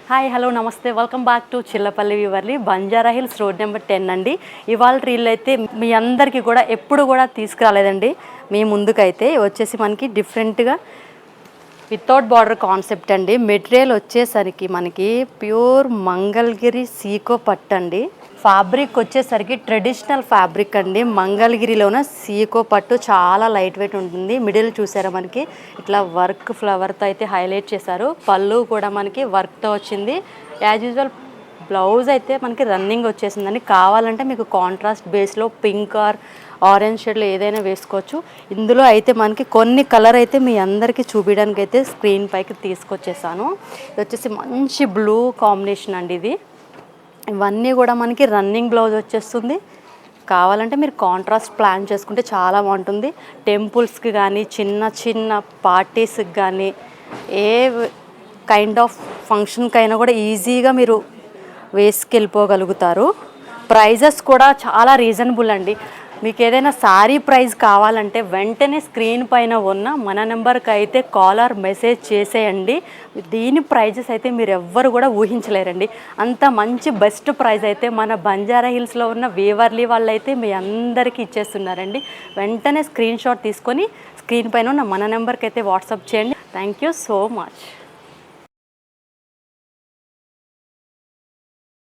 Hi hello నమస్తే welcome back to Chillapalli వివర్లీ Banjara hills road number 10 అండి. ఇవాళ రీల్ అయితే మీ అందరికీ కూడా ఎప్పుడు కూడా తీసుకురాలేదండి. మీ ముందుకైతే వచ్చేసి మనకి డిఫరెంట్గా వితౌట్ బార్డర్ కాన్సెప్ట్ అండి. మెటీరియల్ వచ్చేసరికి మనకి ప్యూర్ మంగళగిరి సీకో పట్టు అండి. ఫ్యాబ్రిక్ వచ్చేసరికి ట్రెడిషనల్ ఫ్యాబ్రిక్ అండి. మంగళగిరిలోన సీకో పట్టు చాలా లైట్ వెయిట్ ఉంటుంది. మిడిల్ చూసారా మనకి ఇట్లా వర్క్ ఫ్లవర్తో అయితే హైలైట్ చేశారు. పళ్ళు కూడా మనకి వర్క్తో వచ్చింది. యాజ్ యూజువల్ బ్లౌజ్ అయితే మనకి రన్నింగ్ వచ్చేసిందండి. కావాలంటే మీకు కాంట్రాస్ట్ బేస్లో పింక్ ఆర్ ఆరెంజ్ షేడ్లో ఏదైనా వేసుకోవచ్చు. ఇందులో అయితే మనకి కొన్ని కలర్ అయితే మీ అందరికీ చూపించడానికి అయితే స్క్రీన్ పైకి తీసుకొచ్చేసాను. ఇది వచ్చేసి మంచి బ్లూ కాంబినేషన్ అండి. ఇవన్నీ కూడా మనకి రన్నింగ్ బ్లౌజ్ వచ్చేస్తుంది. కావాలంటే మీరు కాంట్రాస్ట్ ప్లాన్ చేసుకుంటే చాలా బాగుంటుంది. టెంపుల్స్కి కానీ చిన్న చిన్న పార్టీస్కి కానీ ఏ కైండ్ ఆఫ్ ఫంక్షన్కైనా కూడా ఈజీగా మీరు వేసుకెళ్ళిపోగలుగుతారు. ప్రైజెస్ కూడా చాలా రీజనబుల్ అండి. మీకు ఏదైనా శారీ ప్రైస్ కావాలంటే వెంటనే స్క్రీన్ పైన ఉన్న మన నెంబర్కి అయితే కాల్ ఆర్ మెసేజ్ చేసేయండి. దీని ప్రైజెస్ అయితే మీరు ఎవ్వరు కూడా ఊహించలేరండి. అంత మంచి బెస్ట్ ప్రైస్ అయితే మన బంజారా హిల్స్లో ఉన్న వేవర్లీ వాళ్ళు అయితే మీ అందరికీ ఇచ్చేస్తున్నారండి. వెంటనే స్క్రీన్ షాట్ తీసుకొని స్క్రీన్ పైన ఉన్న మన నెంబర్కి అయితే వాట్సాప్ చేయండి. Thank you so much.